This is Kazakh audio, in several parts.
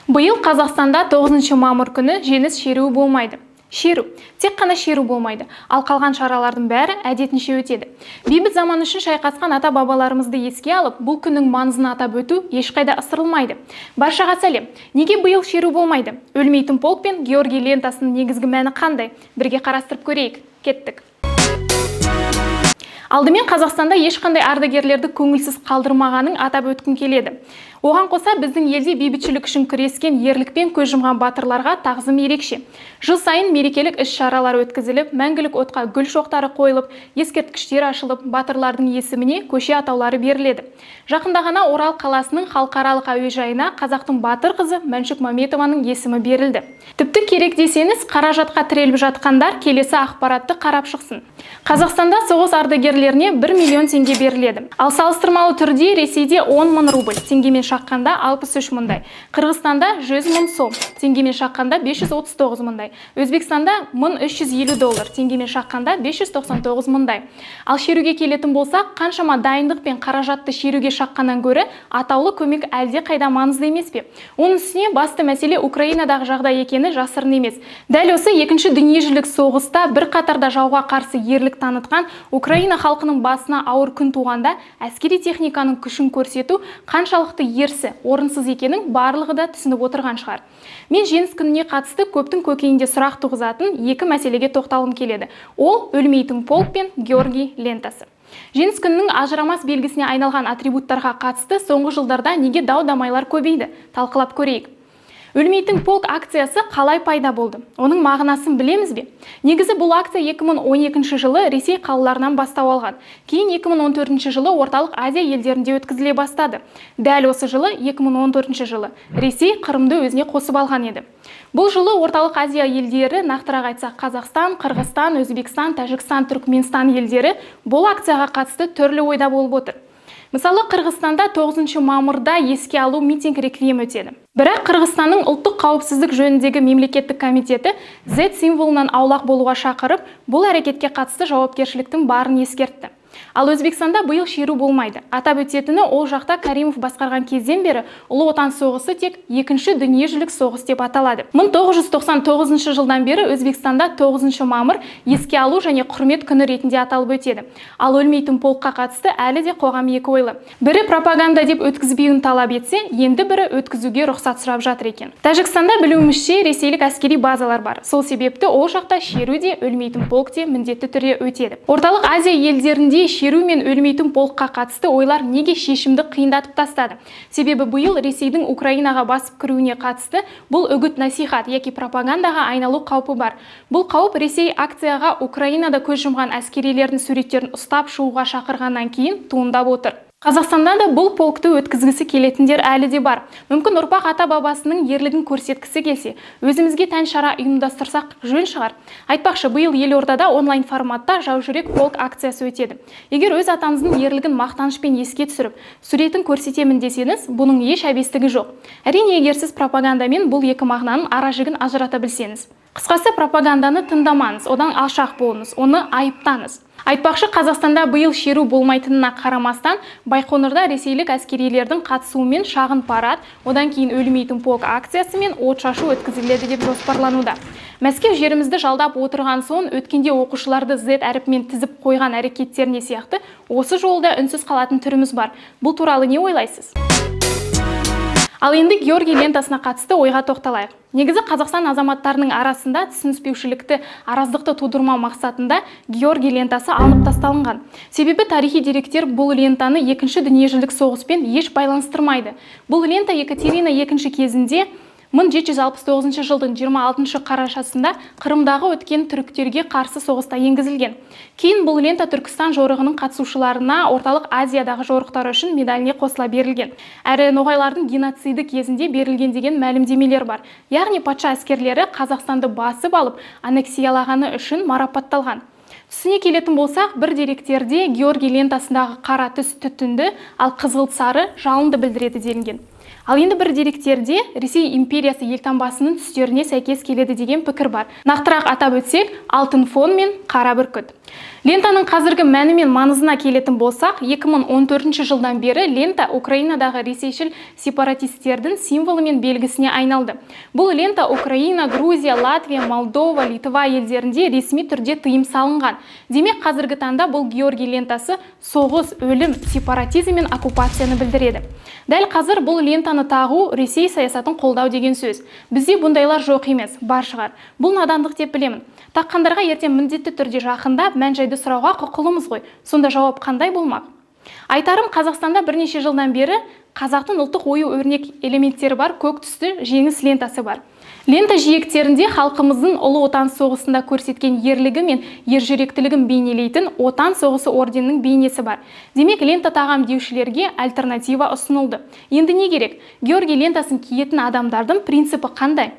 Биыл Қазақстанда 9 мамыр күні жеңіс шеруі болмайды. Шеру. Тек қана шеру болмайды. Ал қалған шаралардың бәрі әдетінше өтеді. Бейбіт заман үшін шайқасқан ата-бабаларымызды еске алып, бұл күннің маңызын атап өту ешқайда ысырылмайды. Баршаға сәлем. Неге биыл шеру болмайды? Өлмейтін полк пен Георгий лентасының негізгі мәні қандай? Бірге қарастырып көрейік. Кеттік. Алдымен Қазақстанда ешқандай ардагерлерді көңілсіз қалдырмағанын атап өткім келеді. Оған қоса біздің елде бейбітшілік үшін күрескен ерлікпен көз жұмған батырларға тағзым ерекше. Жыл сайын мерекелік іс-шаралар өткізіліп, мәңгілік отқа гүл шоқтары қойылып, ескерткіштер ашылып, батырлардың есіміне көше атаулары беріледі. Жақында ғана Орал қаласының халықаралық әуежайына қазақтың батыр қызы Мәншүк Мәметованың есімі берілді. Тіпті керек десеңіз, қаражатқа тіреліп жатқандар келесі ақпаратты қарап шықсын. Қазақстанда соғыс ардагерлеріне 1 миллион теңге беріледі. Ал салыстырмалы түрде Ресейде 10 мың рубль, теңгемен шаққанда 63 мыңдай. Қырғызстанда 100 мың сом, теңгемен шаққанда 539 мыңдай. Өзбекстанда 1350 доллар, теңгемен шаққанда 599 мыңдай. Ал шеруге келетін болсақ, қаншама дайындық пен қаражатты шеруге шаққаннан гөрі атаулы көмек әлде қайда маңызды емес пе? Оның үстіне басты мәселе Украинадағы жағдай екені жасырын емес. Дәл осы екінші дүниежүзілік соғыста бір қатарда жауға қарсы ерлік танытқан Украина халқының басына ауыр күн туғанда әскери техниканың күшін көрсету қаншалықты ерсі, орынсыз екенін барлығы да түсініп отырған шығар. Мен жеңіс күніне қатысты көптің көкейінде сұрақ туғызатын екі мәселеге тоқталғым келеді. Ол өлмейтін полк пен Георгий лентасы. Жеңіс күнінің ажырамас белгісіне айналған атрибуттарға қатысты соңғы жылдарда неге дау-дамайлар көбейді? Талқылап көрейік. Өлмейтін полк акциясы қалай пайда болды? Оның мағынасын білеміз бе? Негізі бұл акция 2012 жылы Ресей қалаларынан бастау алған. Кейін 2014 жылы орталық Азия елдерінде өткізіле бастады. Дәл осы жылы 2014 жылы Ресей Қырымды өзіне қосып алған еді. Бұл жылы орталық Азия елдері, нақтырақ айтсақ Қазақстан, Қырғызстан, Өзбекстан, Тәжікстан, Түркменстан елдері бұл акцияға қатысты түрлі ойда болып отыр. Мысалы, Қырғызстанда 9 мамырда еске алу митинг реквием өтеді. Бірақ Қырғызстанның ұлттық қауіпсіздік жөніндегі мемлекеттік комитеті Z символынан аулақ болуға шақырып, бұл әрекетке қатысты жауапкершіліктің барын ескертті. Ал Өзбекстанда биыл шеру болмайды. Атап өтетіні, ол жақта Каримов басқарған кезден бері Ұлы Отан соғысы тек екінші дүниежүзілік соғыс деп аталады. 1999 жылдан бері Өзбекстанда 9 мамыр еске алу және құрмет күні ретінде аталып өтеді. Ал өлмейтін полкқа қатысты әлі де қоғам екі ойлы. Бірі пропаганда деп өткізбеуін талап етсе, енді бірі өткізуге рұқсат сұрап жатыр екен. Тәжікстанда білуімізше ресейлік әскери базалар бар. Сол себепті ол жақта шеру де өлмейтін полк те міндетті түрде өтеді. Орталық Азия елдерінде шеру мен өлмейтін полкқа қатысты ойлар неге шешімді қиындатып тастады? Себебі биыл Ресейдің Украинаға басып кіруіне қатысты бұл үгіт насихат яки пропагандаға айналу қаупі бар. Бұл қауіп Ресей акцияға Украинада көз жұмған әскерилердің суреттерін ұстап шығуға шақырғаннан кейін туындап отыр. Қазақстанда да бұл полкты өткізгісі келетіндер әлі де бар. Мүмкін ұрпақ ата-бабасының ерлігін көрсеткісі келсе, өзімізге тән шара ұйымдастырсақ жөн шығар. Айтпақшы, биыл елордада онлайн форматта жаужүрек полк акциясы өтеді. Егер өз атаңыздың ерлігін мақтанышпен еске түсіріп, суретін көрсетемін десеңіз, бұның еш әбестігі жоқ. Әрине, егер сіз пропагандамен бұл екі мағынаның ара-жігін ажырата білсеңіз. Қысқасы, пропаганданы тыңдамаңыз, одан алшақ болыңыз, оны айыптаңыз. Айтпақшы, Қазақстанда биыл шеру болмайтынына қарамастан, Байқоңырда ресейлік әскерилердің қатысуымен шағын парад, одан кейін өлмейтін полк акциясы мен отшашу өткізіледі деп жоспарлануда. Мәскеу жерімізді жалдап отырған соң, өткенде оқушыларды Z әріпімен тізіп қойған әрекеттеріне сияқты, осы жолда үнсіз қалатын түріміз бар. Бұл туралы не ойлайсыз? Ал енді Георгий лентасына қатысты ойға тоқталайық. Негізі Қазақстан азаматтарының арасында түсініспеушілікті, араздықты тудырмау мақсатында Георгий лентасы алынып тасталынған. Себебі тарихи деректер бұл лентаны екінші дүниежүзілік соғыспен еш байланыстырмайды. Бұл лента Екатерина II кезінде 1769 жылдың 26 қарашасында Қырымдағы өткен түріктерге қарсы соғыста енгізілген. Кейін бұл лента Түркістан жорығының қатысушыларына орталық Азиядағы жорықтары үшін медаліне қосыла берілген. Әрі ноғайлардың геноциді кезінде берілген деген мәлімдемелер бар. Яғни патша әскерлері Қазақстанды басып алып, аннексиялағаны үшін марапатталған. Түсіне келетін болсақ, бір деректерде Георгий лентасындағы қара түс түтінді, ал қызғылт сары жалынды білдіреді делінген. Ал енді бір деректерде Ресей империясы елтаңбасының түстеріне сәйкес келеді деген пікір бар. Нақтырақ атап өтсек, алтын фон мен қара бүркіт. Лентаның қазіргі мәні мен маңызына келетін болсақ, 2014 жылдан бері лента Украинадағы ресейшіл сепаратистердің символы мен белгісіне айналды. Бұл лента Украина, Грузия, Латвия, Молдова, Литва елдерінде ресми түрде тыйым салынған. Демек, қазіргі таңда бұл Георгий лентасы соғыс, өлім, сепаратизм мен оккупацияны білдіреді. Дәл қазір бұл лентаны тағу Ресей саясатын қолдау деген сөз. Бізде бұндайлар жоқ емес, бар шығар. Бұл надандық деп білемін. Таққандарға ертең міндетті түрде жақындап, мән-жайды сұрауға құқылымыз ғой. Сонда жауап қандай болмақ? Айтарым, Қазақстанда бірнеше жылдан бері қазақтың ұлттық ою өрнек элементтері бар көк түсті жеңіс лентасы бар. Лента жиектерінде халқымыздың ұлы отан соғысында көрсеткен ерлігі мен ержүректілігін бейнелейтін отан соғысы орденінің бейнесі бар. Демек, лента тағам деушілерге альтернатива ұсынылды. Енді не керек? Георгий лентасын киетін адамдардың принципі қандай?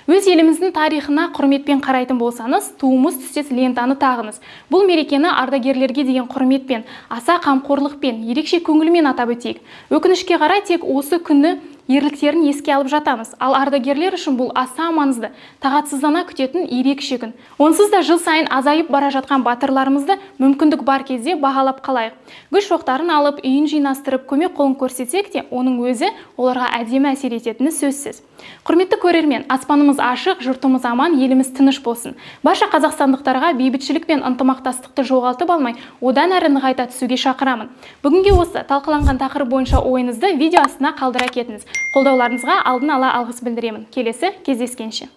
Өз еліміздің тарихына құрметпен қарайтын болсаңыз, туымыз түстес лентаны тағыңыз. Бұл мерекені ардагерлерге деген құрметпен, аса қамқорлықпен, ерекше көңілмен атап өтейік. Өкінішке қарай тек осы күні ерліктерін еске алып жатамыз. Ал ардагерлер үшін бұл аса маңызды, тағатсыздана күтетін ерекше күн. Онсыз да жыл сайын азайып бара жатқан батырларымызды мүмкіндік бар кезде бағалап қалайық. Гүл шоқтарын алып, үйін жинастырып, көмек қолын көрсетсек те, оның өзі оларға әдемі әсер ететіні сөзсіз. Құрметті көрермен, аспанымыз ашық, жұртымыз аман, еліміз тыныш болсын. Барша қазақстандықтарға бейбітшілік пен ынтымақтастықты жоғалтып алмай, одан әрі нығайта түсуге шақырамын. Бүгінге осы талқыланған тақырып бойынша ойыңызды видео астына қалдыра кетіңіз. Қолдауларыңызға алдын ала алғыс білдіремін. Келесі кездескенше.